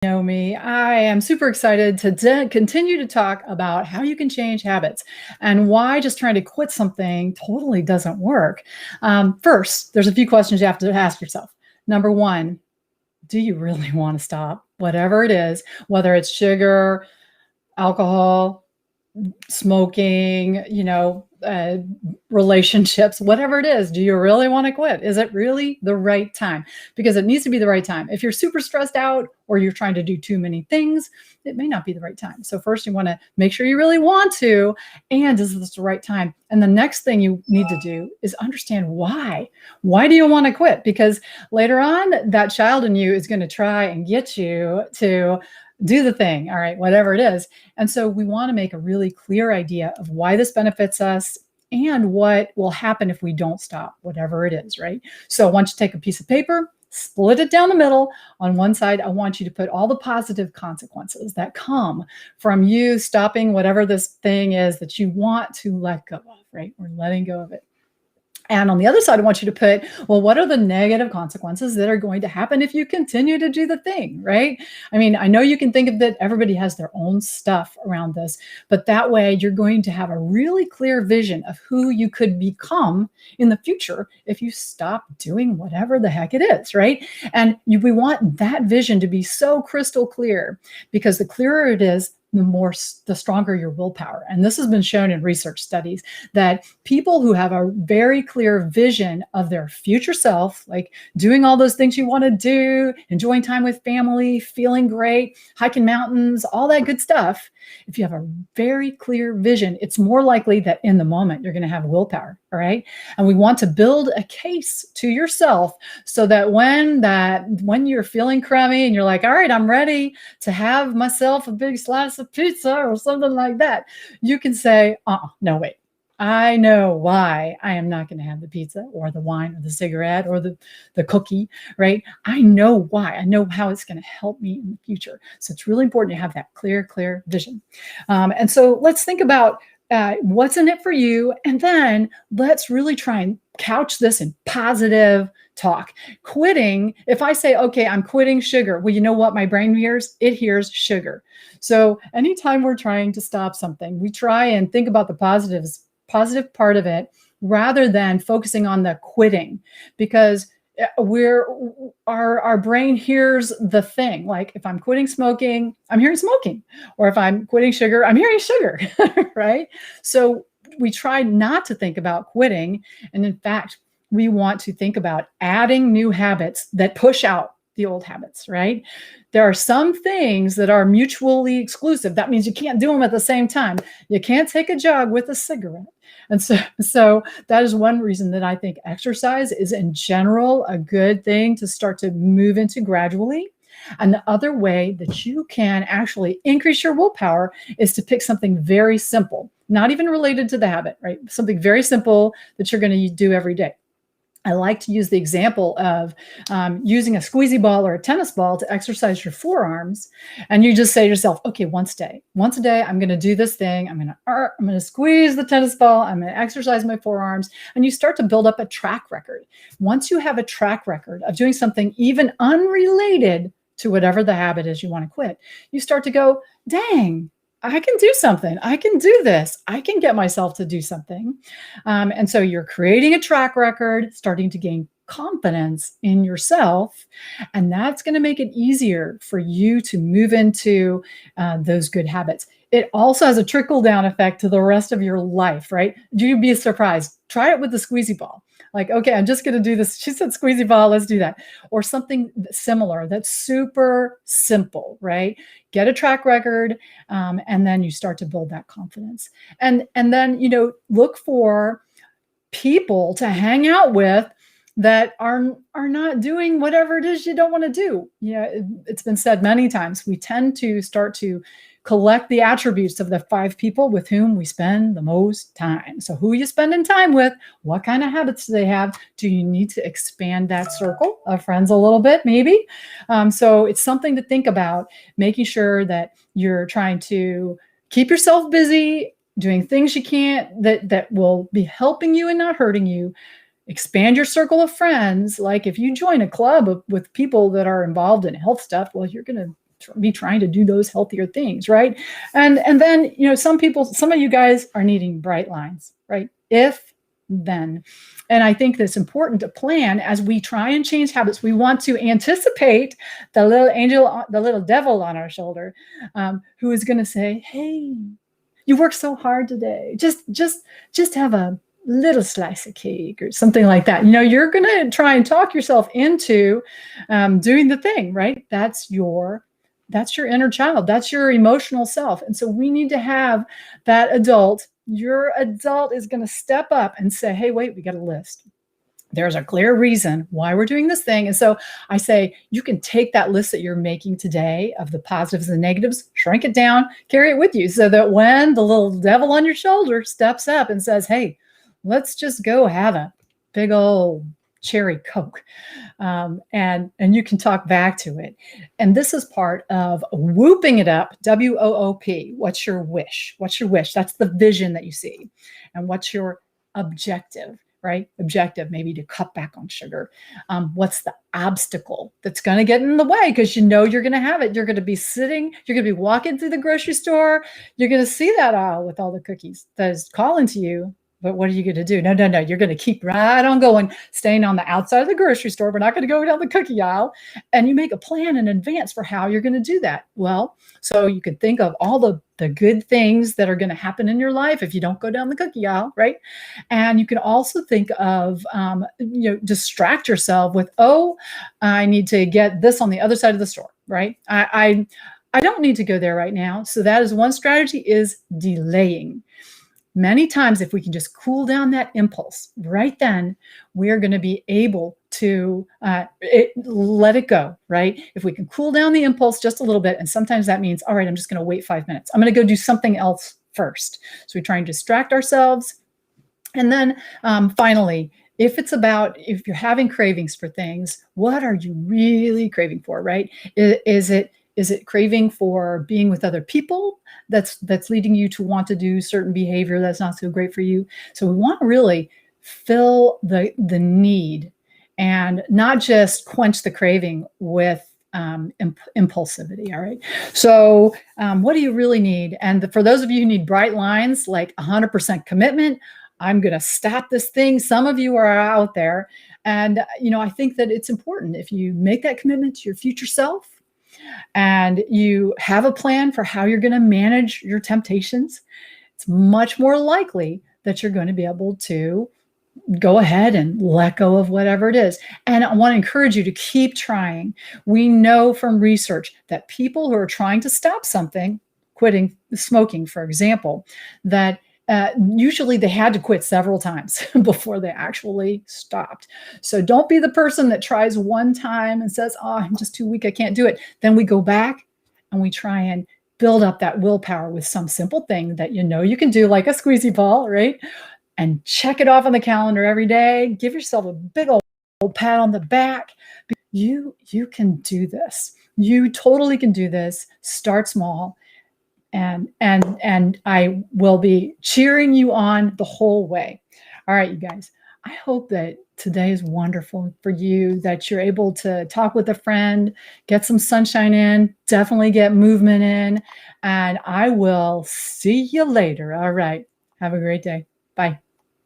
Know me, I am super excited to continue to talk about how you can change habits and why just trying to quit something totally doesn't work. First, there's a few questions you have to ask yourself. Number one, do you really want to stop? Whatever it is, whether it's sugar, alcohol, smoking, relationships, whatever it is, do you really want to quit? Is it really the right time? Because it needs to be the right time. If you're super stressed out or you're trying to do too many things, it may not be the right time. So first you want to make sure you really want to, and is this the right time? And the next thing you need to do is understand why. Why do you want to quit? Because later on, that child in you is going to try and get you to do the thing, all right, whatever it is. And so we want to make a really clear idea of why this benefits us and what will happen if we don't stop, whatever it is, right? So I want you to take a piece of paper, split it down the middle. On one side, I want you to put all the positive consequences that come from you stopping whatever this thing is that you want to let go of, right? Or letting go of it. And on the other side, I want you to put, well, what are the negative consequences that are going to happen if you continue to do the thing, right? I mean, I know you can think of that everybody has their own stuff around this, but that way you're going to have a really clear vision of who you could become in the future if you stop doing whatever the heck it is, right? And we want that vision to be so crystal clear, because the clearer it is, the stronger your willpower. And this has been shown in research studies that people who have a very clear vision of their future self, like doing all those things you want to do, enjoying time with family, feeling great, hiking mountains, all that good stuff. If you have a very clear vision, it's more likely that in the moment you're going to have willpower. All right. And we want to build a case to yourself so that when you're feeling crummy and you're like, all right, I'm ready to have myself a big slice of pizza or something like that, you can say, no, wait. I know why I am not going to have the pizza or the wine or the cigarette or the cookie, right? I know why. I know how it's going to help me in the future. So it's really important to have that clear vision. And so let's think about what's in it for you. And then let's really try and couch this in positive talk. Quitting, if I say, okay, I'm quitting sugar, well, you know what my brain hears? It hears sugar. So anytime we're trying to stop something, we try and think about the positive part of it rather than focusing on the quitting, because our brain hears the thing. Like if I'm quitting smoking, I'm hearing smoking, or if I'm quitting sugar, I'm hearing sugar, right? So we try not to think about quitting. And in fact, we want to think about adding new habits that push out the old habits, right? There are some things that are mutually exclusive. That means you can't do them at the same time. You can't take a jog with a cigarette. And so that is one reason that I think exercise is in general a good thing to start to move into gradually. And the other way that you can actually increase your willpower is to pick something very simple, not even related to the habit, right? Something very simple that you're going to do every day. I like to use the example of using a squeezy ball or a tennis ball to exercise your forearms. And you just say to yourself, okay, once a day, I'm going to do this thing. I'm going to squeeze the tennis ball. I'm going to exercise my forearms. And you start to build up a track record. Once you have a track record of doing something even unrelated to whatever the habit is you want to quit, you start to go, dang, I can do something. I can do this. I can get myself to do something. And so you're creating a track record, starting to gain confidence in yourself. And that's going to make it easier for you to move into those good habits. It also has a trickle down effect to the rest of your life, right? You'd be surprised. Try it with the squeezy ball. Like, okay, I'm just going to do this. She said squeezy ball, let's do that. Or something similar that's super simple, right? Get a track record, and then you start to build that confidence. And then, look for people to hang out with that are not doing whatever it is you don't want to do. It's been said many times, we tend to start to collect the attributes of the 5 people with whom we spend the most time. So who are you spending time with? What kind of habits do they have? Do you need to expand that circle of friends a little bit, maybe? So it's something to think about, making sure that you're trying to keep yourself busy, doing things you can't, that will be helping you and not hurting you. Expand your circle of friends. Like if you join a club with people that are involved in health stuff, well, you're going to me trying to do those healthier things, right? And then, some of you guys are needing bright lines, right? If then. And I think that's important to plan as we try and change habits. We want to anticipate the little angel, the little devil on our shoulder, who is going to say, "Hey, you worked so hard today. Just have a little slice of cake," or something like that. You're going to try and talk yourself into doing the thing, right? That's your inner child. That's your emotional self. And so we need to have that adult. Your adult is going to step up and say, "Hey, wait, we got a list. There's a clear reason why we're doing this thing." And so I say, you can take that list that you're making today of the positives and negatives, shrink it down, carry it with you, so that when the little devil on your shoulder steps up and says, "Hey, let's just go have a big old cherry Coke," and you can talk back to it. And this is part of whooping it up, WOOP. What's your wish? What's your wish? That's the vision that you see. And what's your objective? Right? Objective, maybe to cut back on sugar. What's the obstacle that's going to get in the way? Because you're going to have it. You're going to be sitting, you're going to be walking through the grocery store. You're going to see that aisle with all the cookies that is calling to you. But what are you going to do? No. You're going to keep right on going, staying on the outside of the grocery store. We're not going to go down the cookie aisle. And you make a plan in advance for how you're going to do that. Well, so you can think of all the good things that are going to happen in your life if you don't go down the cookie aisle, right? And you can also think of, distract yourself with, "Oh, I need to get this on the other side of the store," right? I don't need to go there right now. So that is one strategy, is delaying. Many times, if we can just cool down that impulse right then, we're going to be able to let it go, right? If we can cool down the impulse just a little bit, and sometimes that means, all right, I'm just going to wait 5 minutes. I'm going to go do something else first. So we try and distract ourselves. And then finally, if you're having cravings for things, what are you really craving for, right? Is it craving for being with other people that's leading you to want to do certain behavior that's not so great for you? So we want to really fill the need and not just quench the craving with impulsivity. All right. So what do you really need? And for those of you who need bright lines, like 100% commitment, I'm going to stop this thing. Some of you are out there. And, I think that it's important if you make that commitment to your future self, and you have a plan for how you're going to manage your temptations, it's much more likely that you're going to be able to go ahead and let go of whatever it is. And I want to encourage you to keep trying. We know from research that people who are trying to stop something, quitting smoking, for example, that usually they had to quit several times before they actually stopped. So don't be the person that tries one time and says, "Oh, I'm just too weak, I can't do it." Then we go back and we try and build up that willpower with some simple thing that you can do, like a squeezy ball, right? And check it off on the calendar every day. Give yourself a big old pat on the back. You can do this. You totally can do this. Start small. And I will be cheering you on the whole way. All right, you guys, I hope that today is wonderful for you, that you're able to talk with a friend, get some sunshine in, definitely get movement in, and I will see you later. All right, have a great day. Bye.